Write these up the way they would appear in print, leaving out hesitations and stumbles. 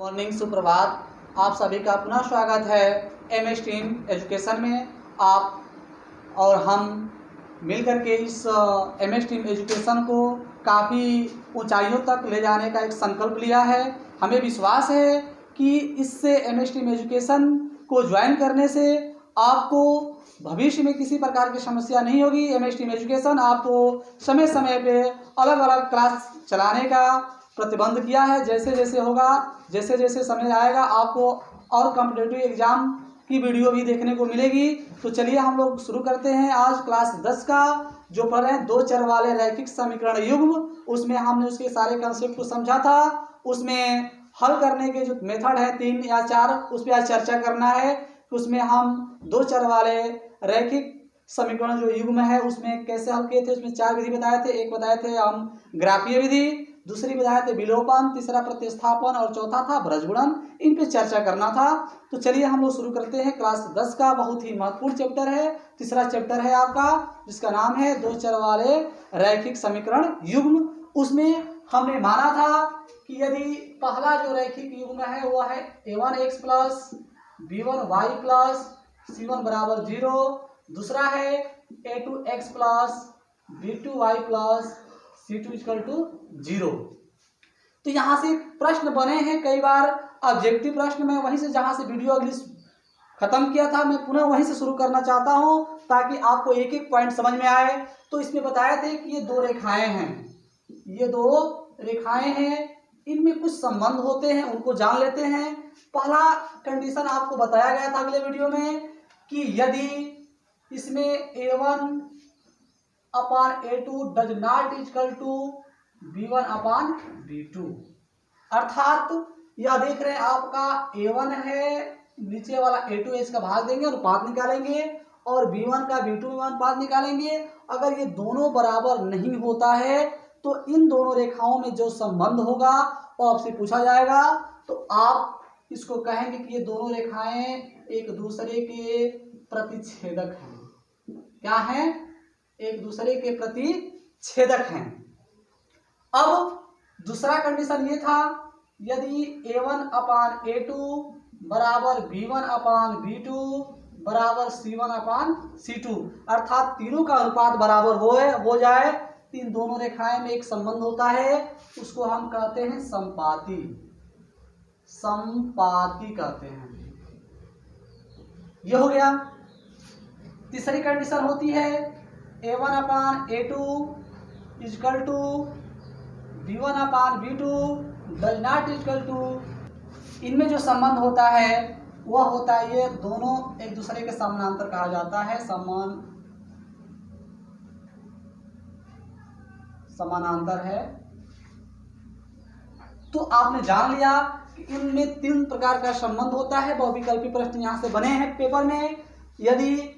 Morning, सुप्रभात। आप सभी का पुनः स्वागत है एमए स्ट्रीम एजुकेशन में। आप और हम मिलकर के इस एमए स्ट्रीम एजुकेशन को काफ़ी ऊंचाइयों तक ले जाने का एक संकल्प लिया है। हमें विश्वास है कि इससे एमए स्ट्रीम एजुकेशन को ज्वाइन करने से आपको भविष्य में किसी प्रकार की समस्या नहीं होगी। एमए स्ट्रीम एजुकेशन आपको समय समय पे अलग अलग क्लास चलाने का प्रतिबंध किया है। जैसे जैसे होगा, जैसे जैसे समय आएगा, आपको और कॉम्पिटिटिव एग्जाम की वीडियो भी देखने को मिलेगी। तो चलिए हम लोग शुरू करते हैं। आज क्लास 10 का जो पढ़ रहे हैं दो चर वाले रैखिक समीकरण युग्म, उसमें हमने उसके सारे कंसेप्ट को समझा था। उसमें हल करने के जो मेथड है 3 या 4, उस पर आज चर्चा करना है। उसमें हम दो चर वाले रैखिक समीकरण जो युग्म है उसमें कैसे हल किए थे। उसमें 4 विधि बताए थे। एक बताए थे हम ग्राफीय विधि, दूसरी बताए थे विलोपन, तीसरा प्रतिस्थापन और चौथा था ब्रजगुणन। इन पे चर्चा करना था। तो चलिए हम लोग शुरू करते हैं। क्लास 10 का बहुत ही महत्वपूर्ण चैप्टर है, तीसरा चैप्टर है आपका, जिसका नाम है दो चर वाले रैखिक समीकरण युग्म। उसमें हमने माना था कि यदि पहला जो रैखिक युग्म है वह है a1x plus b1y plus c1 बराबर 0, दूसरा है a2x plus b2y plus c2 equal to 0। तो यहाँ से प्रश्न बने हैं कई बार ऑब्जेक्टिव प्रश्न। मैं वहीं से जहाँ से वीडियो अगली खत्म किया था, मैं पुनः वहीं से शुरू करना चाहता हूँ ताकि आपको एक एक पॉइंट समझ में आए। तो इसमें बताए थे कि ये दो रेखाएं हैं, ये दो रेखाएं हैं, इनमें कुछ संबंध होते हैं, उनको जान लेते हैं। पहला कंडीशन आपको बताया गया था अगले वीडियो में कि यदि इसमें a1 upon a2 does not equal to b1 upon b2, अर्थात यह देख रहे हैं आपका a1 है, नीचे वाला a2 है, इसका भाग देंगे, अनुपात निकालेंगे, और b1 का b2 में अनुपात निकालेंगे। अगर ये दोनों बराबर नहीं होता है तो इन दोनों रेखाओं में जो संबंध होगा वो आपसे पूछा जाएगा। तो आप इसको कहेंगे कि ये दोनों रेखाएं एक दूसरे के प्रतिच्छेदक हैं। क्या हैं? एक दूसरे के प्रतिच्छेदक हैं। अब दूसरा कंडीशन ये था, यदि a1 अपान a2 बराबर b1 अपान b2 बराबर c1 अपान c2, अर्थात तीनों का अनुपात बराबर हो जाए, इन दोनों रेखाएं में एक संबंध होता है, उसको हम कहते हैं संपाती। संपाती कहते हैं। यह हो गया। तीसरी कंडीशन होती है a1 upon a2 equal to b1 upon b2 does not equal to, इनमें जो संबंध होता है वह होता है, ये दोनों एक दूसरे के समानांतर कहा जाता है, समानांतर है। तो आपने जान लिया कि इनमें 3 प्रकार का संबंध होता है। बहुविकल्पी प्रश्न यहाँ से बने हैं पेपर में। यदि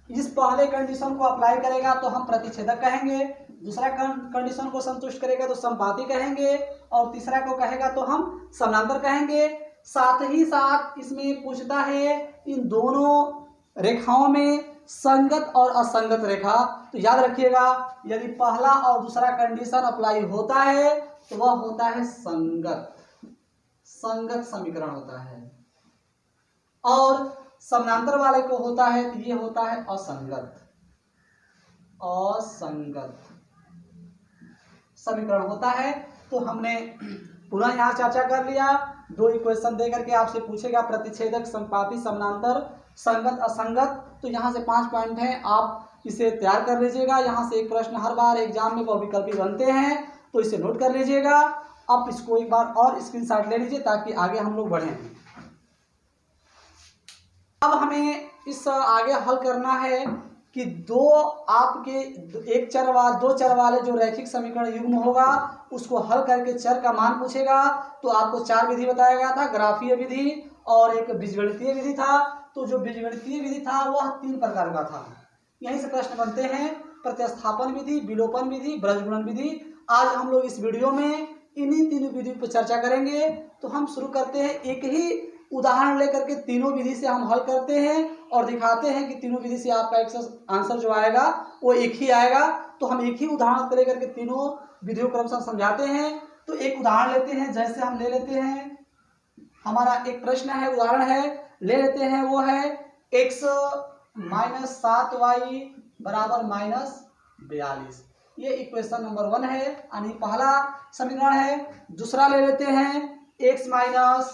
इस पहले कंडीशन को अप्लाई करेगा तो हम प्रतिच्छेदक कहेंगे, दूसरा कंडीशन को संतुष्ट करेगा तो संपाती कहेंगे, और तीसरा को कहेगा तो हम समानांतर कहेंगे। साथ ही साथ इसमें पूछता है इन दोनों रेखाओं में संगत और असंगत रेखा। तो याद रखिएगा, यदि पहला और दूसरा कंडीशन अप्लाई होता है तो वह होता है संगत समीकरण होता है, और समानांतर वाले को होता है तो ये होता है असंगत समीकरण होता है। तो हमने पुनः यहाँ चर्चा कर लिया। 2 इक्वेशन दे करके आपसे पूछेगा प्रतिच्छेदक, संपाती, समानांतर, संगत, असंगत। तो यहाँ से 5 पॉइंट हैं, आप इसे तैयार कर लीजिएगा। यहाँ से एक प्रश्न हर बार एग्जाम में बहुविकल्पी बनते हैं, तो इसे नोट कर लीजिएगा। अब इसको एक बार और स्क्रीनशॉट ले लीजिए ताकि आगे हम लोग बढ़ें। अब हमें इस आगे हल करना है कि दो चर वाले जो रैखिक समीकरण युग्म होगा उसको हल करके चर का मान पूछेगा। तो आपको 4 विधि बताया गया था, ग्राफीय विधि और एक बीजगणितीय विधि था। तो जो बीजगणितीय विधि था वह 3 प्रकार का था। यहीं से प्रश्न बनते हैं, प्रतिस्थापन विधि, विलोपन विधि, ब्रजगुणन विधि। आज हम लोग इस वीडियो में इन्हीं तीनों विधियों पर चर्चा करेंगे। तो हम शुरू करते हैं, एक ही उदाहरण लेकर के तीनों विधि से हम हल करते हैं और दिखाते हैं कि तीनों विधि से आपका आंसर जो आएगा वो एक ही आएगा। तो हम एक ही उदाहरण को लेकर के तीनों विधियों क्रमशः समझाते हैं। तो एक उदाहरण लेते हैं, जैसे हम ले लेते हैं हमारा एक प्रश्न है, उदाहरण है, ले लेते हैं, वो है x माइनस 7y बराबर माइनस 42। ये इक्वेशन नंबर 1 है, यानी पहला समीकरण है। दूसरा ले लेते हैं x माइनस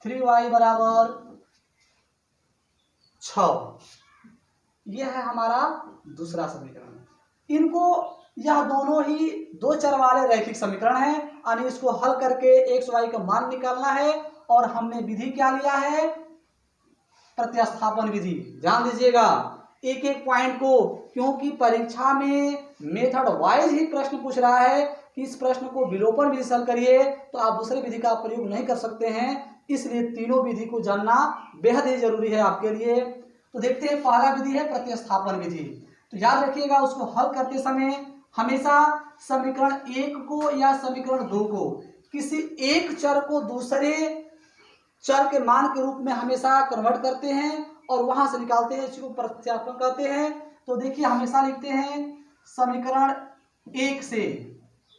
3y बराबर 6। यह है हमारा दूसरा समीकरण। इनको, यह दोनों ही दो चर वाले रैखिक समीकरण है, यानी इसको हल करके एक्स वाई का मान निकालना है। और हमने विधि क्या लिया है? प्रतिस्थापन विधि। ध्यान दीजिएगा एक एक पॉइंट को, क्योंकि परीक्षा में मेथड वाइज ही प्रश्न पूछ रहा है कि इस प्रश्न को विलोपन विधि से हल करिए, तो आप दूसरे विधि का प्रयोग नहीं कर सकते हैं। इसलिए तीनों विधि को जानना बेहद ही जरूरी है आपके लिए। तो देखते हैं, पहला विधि है प्रतिस्थापन विधि। तो याद रखिएगा, उसको हल करते समय हमेशा समीकरण 1 को या समीकरण 2 को, किसी एक चर को दूसरे चर के मान के रूप में हमेशा कन्वर्ट करते हैं और वहां से निकालते हैं, इसको प्रतिस्थापन कहते हैं। तो देखिए, हमेशा लिखते हैं समीकरण 1 से,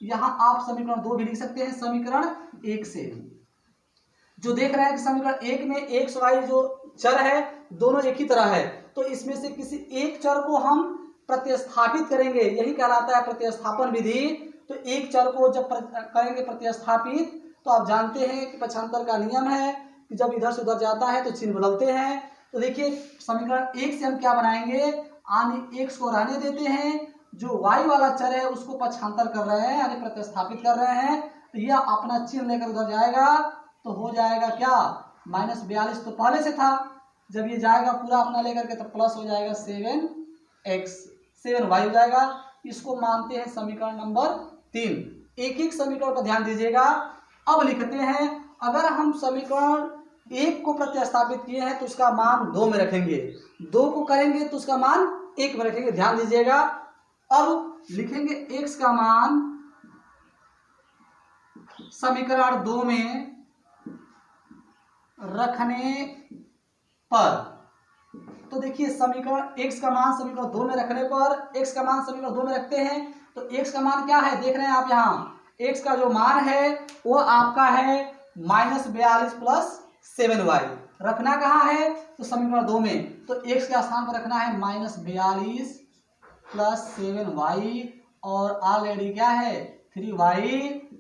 यहां आप समीकरण 2 भी लिख सकते हैं। समीकरण 1 से जो देख रहे हैं कि समीकरण 1 में एक्स वाई जो चर है दोनों एक ही तरह है, तो इसमें से किसी एक चर को हम प्रतिस्थापित करेंगे, यही कहलाता है प्रतिस्थापन विधि। तो एक चर को जब करेंगे प्रतिस्थापित, तो आप जानते हैं कि पक्षांतर का नियम है कि जब इधर से उधर जाता है तो चिन्ह बदलते हैं। तो देखिए, समीकरण 1 से हम क्या बनाएंगे, यानी एक्स को रहने देते हैं, जो वाई वाला चर है उसको पक्षांतर कर रहे हैं, यानी प्रतिस्थापित कर रहे हैं। तो यह अपना चिन्ह लेकर उधर जाएगा, तो हो जाएगा क्या, माइनस 42 तो पहले से था, जब ये जाएगा पूरा अपना लेकर के तो प्लस हो जाएगा 7x, 7y हो जाएगा। इसको मानते हैं समीकरण नंबर 3। एक एक समीकरण पर ध्यान दीजिएगा। अब लिखते हैं, अगर हम समीकरण 1 को प्रतिस्थापित किए हैं तो उसका मान 2 में रखेंगे, 2 को करेंगे तो उसका मान 1 में रखेंगे। ध्यान दीजिएगा, अब लिखेंगे x का मान समीकरण 2 में रखने पर, तो देखिए समीकरण x का मान समीकरण 2 में रखने पर, x का मान समीकरण 2 में रखते हैं तो x का मान क्या है, देख रहे हैं आप यहाँ, x का जो मान है वो आपका है माइनस 42 प्लस 7y। रखना कहाँ है, तो समीकरण 2 में, तो x के स्थान पर रखना है माइनस 42 प्लस 7y, और ऑलरेडी क्या है 3y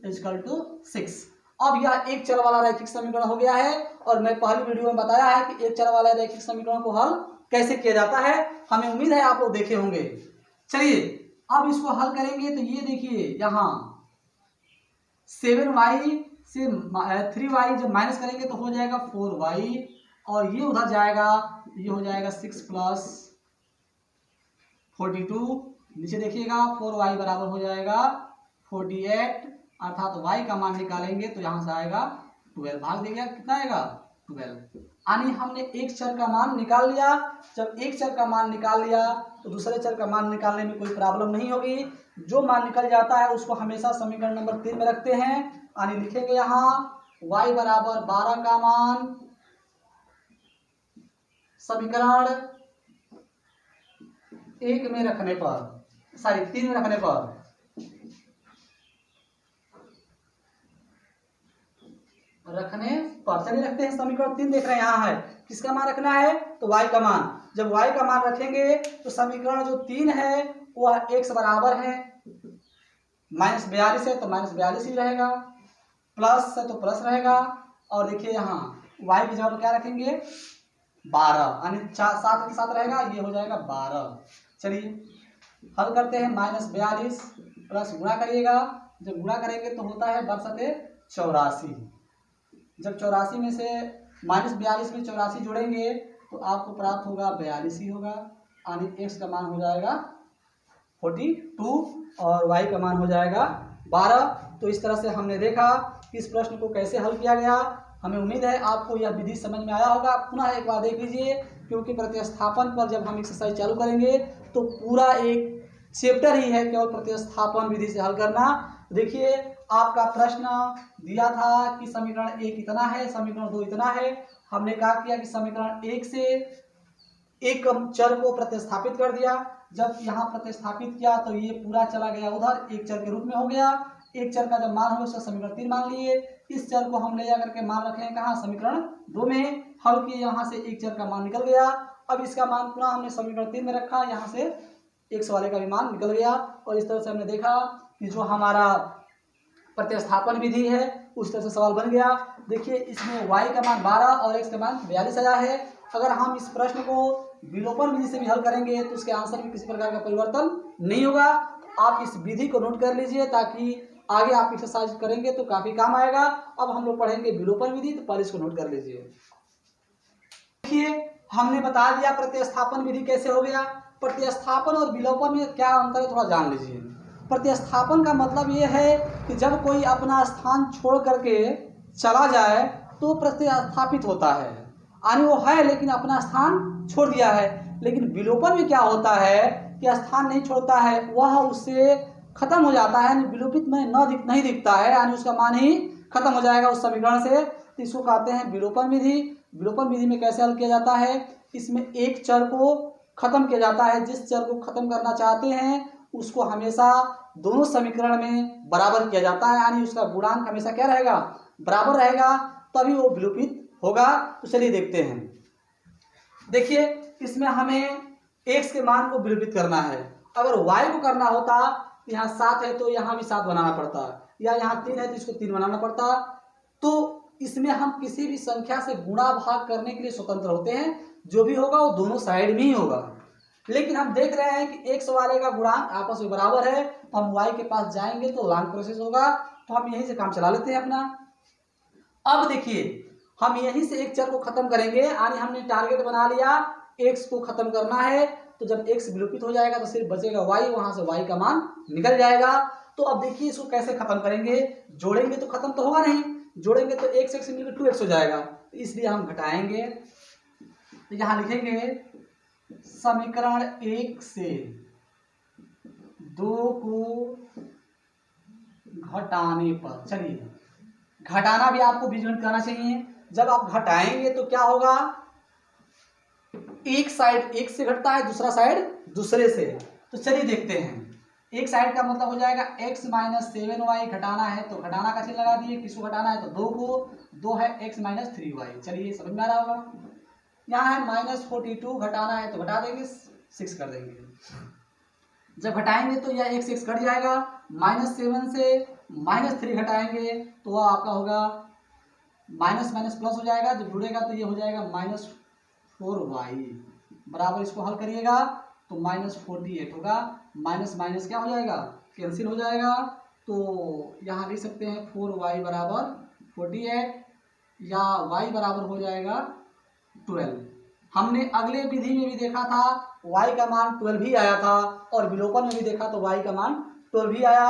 इक्वल टू 6। अब यह एक चर वाला रैखिक समीकरण हो गया है, और मैं पहली वीडियो में बताया है कि एक चर वाला रैखिक समीकरण को हल कैसे किया जाता है, हमें उम्मीद है आप लोग देखे होंगे। चलिए अब इसको हल करेंगे, तो ये देखिए यहाँ 7y से 3y जब माइनस करेंगे तो हो जाएगा 4y, और ये उधर जाएगा, ये हो जाएगा 6 प्लस 42, नीचे देखिएगा 4y बराबर हो जाएगा 48, अर्थात y का मान निकालेंगे तो यहाँ से आएगा 12, भाग देगा कितना आएगा 12। यानी हमने एक चर का मान निकाल लिया। जब एक चर का मान निकाल लिया तो दूसरे चर का मान निकालने में कोई प्रॉब्लम नहीं होगी। जो मान निकल जाता है उसको हमेशा समीकरण नंबर 3 में रखते हैं, यानी लिखेंगे यहाँ y बराबर 12 का मान समीकरण 1 में रखने पर, 3 में रखने पर, चलिए रखते हैं समीकरण 3। देख रहे हैं यहाँ है किसका मान रखना है, तो y का मान। जब y का मान रखेंगे तो समीकरण जो 3 है वह x बराबर है माइनस 42 है तो माइनस 42 ही रहेगा, प्लस है तो प्लस रहेगा, और देखिए यहाँ y की जगह क्या रखेंगे 12, यानी 7 के साथ रहेगा, ये हो जाएगा 12। चलिए हल करते हैं, माइनस 42 प्लस गुणा करिएगा, जब गुणा करेंगे तो होता है 84। जब 84 में से माइनस 42 में 84 जोड़ेंगे तो आपको प्राप्त होगा 42 ही होगा, यानी x का मान हो जाएगा 42 और y का मान हो जाएगा 12। तो इस तरह से हमने देखा कि इस प्रश्न को कैसे हल किया गया। हमें उम्मीद है आपको यह विधि समझ में आया होगा। पुनः एक बार देख लीजिए, क्योंकि प्रतिस्थापन पर जब हम एक्सरसाइज चालू करेंगे तो पूरा एक चैप्टर ही है केवल प्रतिस्थापन विधि से हल करना। देखिए आपका प्रश्न दिया था कि समीकरण 1 इतना है, समीकरण 2 इतना है। हमने क्या किया कि समीकरण 1 से एक चर को प्रतिस्थापित कर दिया। जब यहाँ प्रतिस्थापित किया तो ये पूरा चला गया उधर, एक चर के रूप में हो गया। एक चर का जब मान होगा उसका समीकरण 3 मान लिए। इस चर को हम ले जा करके मान रखे हैं कहाँ, समीकरण 2 में। हल किए, यहाँ से एक चर का मान निकल गया। अब इसका मान पुनः हमने समीकरण 3 में रखा, यहाँ से x वाले का भी मान निकल गया। और इस तरह से हमने देखा कि जो हमारा प्रतिस्थापन विधि है उस तरह से सवाल बन गया। देखिए इसमें y का मान 12 और x का मान 42 आया है। अगर हम इस प्रश्न को विलोपन विधि से भी हल करेंगे तो उसके आंसर में किसी प्रकार का परिवर्तन नहीं होगा। आप इस विधि को नोट कर लीजिए ताकि आगे आप एक्सरसाइज करेंगे तो काफी काम आएगा। अब हम लोग पढ़ेंगे विलोपन विधि, तो पहले इसको नोट कर लीजिए। देखिए हमने बता दिया प्रतिस्थापन विधि कैसे हो गया। प्रतिस्थापन और विलोपन में क्या अंतर है थोड़ा जान लीजिए। प्रतिस्थापन का मतलब ये है कि जब कोई अपना स्थान छोड़ करके चला जाए तो प्रतिस्थापित होता है, यानी वो है लेकिन अपना स्थान छोड़ दिया है। लेकिन विलोपन में क्या होता है कि स्थान नहीं छोड़ता है, वह उससे खत्म हो जाता है, यानी विलोपित में नहीं दिखता है, यानी उसका मान ही खत्म हो जाएगा उस समीकरण से। तो इसको कहते हैं विलोपन विधि। विलोपन विधि में कैसे हल किया जाता है, इसमें एक चर को खत्म किया जाता है। जिस चर को खत्म करना चाहते हैं उसको हमेशा दोनों समीकरण में बराबर किया जाता है, यानी उसका गुणांक हमेशा क्या रहेगा, बराबर रहेगा, तभी वो विलोपित होगा। तो चलिए देखते हैं। देखिए इसमें हमें x के मान को विलोपित करना है। अगर y को करना होता, यहाँ 7 है तो यहाँ भी 7 बनाना पड़ता, या यहाँ 3 है तो इसको 3 बनाना पड़ता। तो इसमें हम किसी भी संख्या से गुणा भाग करने के लिए स्वतंत्र होते हैं, जो भी होगा वो दोनों साइड में ही होगा। लेकिन हम देख रहे हैं कि x वाले का गुणांक आपस में बराबर है, तो हम y के पास जाएंगे तो लॉन्ग प्रोसेस होगा, तो हम यहीं से काम चला लेते हैं अपना। अब देखिए हम यहीं से एक चर को खत्म करेंगे, यानी हमने टारगेट बना लिया x को खत्म करना है। तो जब x विलोपित हो जाएगा तो सिर्फ बचेगा y, वहां से y का मान निकल जाएगा। तो अब देखिए इसको कैसे खत्म करेंगे, जोड़ेंगे तो खत्म तो होगा नहीं, जोड़ेंगे तो x से मिलकर 2x हो जाएगा, तो इसलिए हम घटाएंगे। तो यहाँ लिखेंगे समीकरण 1 से 2 को घटाने पर, चलिए घटाना भी आपको बीजगणित करना चाहिए। जब आप घटाएंगे तो क्या होगा, एक साइड एक से घटता है, दूसरा साइड दूसरे से। तो चलिए देखते हैं। एक साइड का मतलब हो जाएगा x माइनस 7y, घटाना है तो घटाना का चिन्ह लगा दिए। किसको घटाना है तो 2 को, 2 है x माइनस 3y। चलिए समझ में आ रहा होगा। यहाँ है माइनस 42, घटाना है तो घटा देंगे, 6 कर देंगे। जब घटाएंगे तो यह x घट जाएगा, माइनस 7 से माइनस 3 घटाएंगे तो वह आपका होगा माइनस माइनस प्लस हो जाएगा। जब जुड़ेगा तो ये हो जाएगा माइनस 4y बराबर, इसको हल करिएगा तो माइनस 48 होगा। माइनस माइनस क्या हो जाएगा, कैंसिल हो जाएगा। तो यहाँ लिख सकते हैं 4y बराबर 48, या y बराबर हो जाएगा 12। हमने अगले विधि में भी देखा था y का मान 12 ही आया था, और विलोपन में भी देखा तो y का मान 12 ही आया।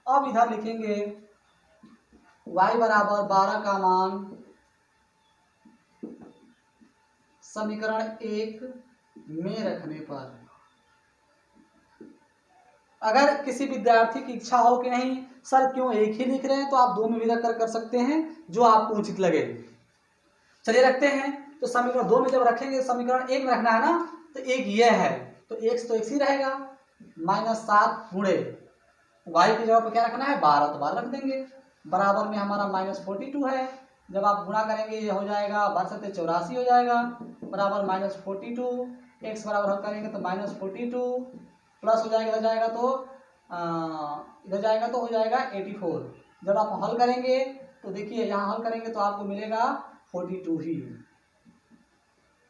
अब इधर लिखेंगे y बराबर 12 का मान समीकरण 1 में रखने पर। अगर किसी विद्यार्थी की इच्छा हो कि नहीं सर क्यों एक ही लिख रहे हैं, तो आप 2 में भी रख कर सकते हैं, जो आपको उचित लगे। चलिए रखते हैं। तो समीकरण 2 में जब रखेंगे, समीकरण 1 में रखना है ना, तो एक ये है तो x तो x ही रहेगा, माइनस 7 गुणे y की जगह पर क्या रखना है 12, तो 12 रख देंगे। बराबर में हमारा माइनस 42 है, जब आप गुणा करेंगे ये हो जाएगा 12 84 हो जाएगा, बराबर माइनस 42। x बराबर हल करेंगे तो माइनस 42 प्लस हो जाएगा, इधर जाएगा तो हो जाएगा 84। जब आप हल करेंगे तो देखिए यहाँ हल करेंगे तो आपको मिलेगा 42 ही।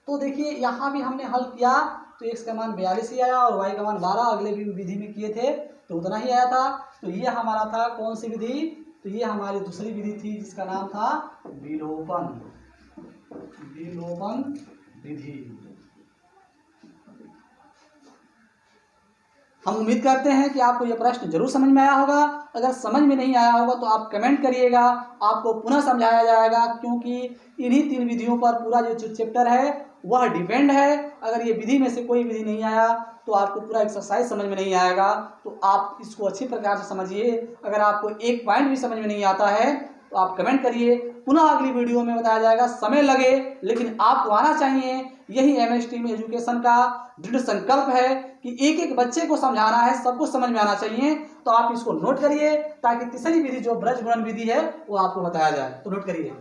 तो देखिए यहाँ भी हमने हल किया तो x का मान 42 ही आया और y का मान 12, अगले भी विधि में किए थे तो उतना ही आया था। तो ये हमारा था कौन सी विधि, तो ये हमारी दूसरी विधि थी जिसका नाम था विलोपन विधि। हम उम्मीद करते हैं कि आपको यह प्रश्न जरूर समझ में आया होगा। अगर समझ में नहीं आया होगा तो आप कमेंट करिएगा, आपको पुनः समझाया जाएगा, क्योंकि इन्हीं 3 विधियों पर पूरा जो चैप्टर है वह डिपेंड है। अगर ये विधि में से कोई विधि नहीं आया तो आपको पूरा एक्सरसाइज समझ में नहीं आएगा। तो आप इसको अच्छी प्रकार से समझिए। अगर आपको एक पॉइंट भी समझ में नहीं आता है तो आप कमेंट करिए, पुनः अगली वीडियो में बताया जाएगा। समय लगे लेकिन आपको आना चाहिए, यही एमएस टीम एजुकेशन का दृढ़ संकल्प है कि एक एक बच्चे को समझाना है, सबको समझ में आना चाहिए। तो आप इसको नोट करिए ताकि तीसरी विधि जो ब्रज गुणन विधि है वो आपको बताया जाए। तो नोट करिए।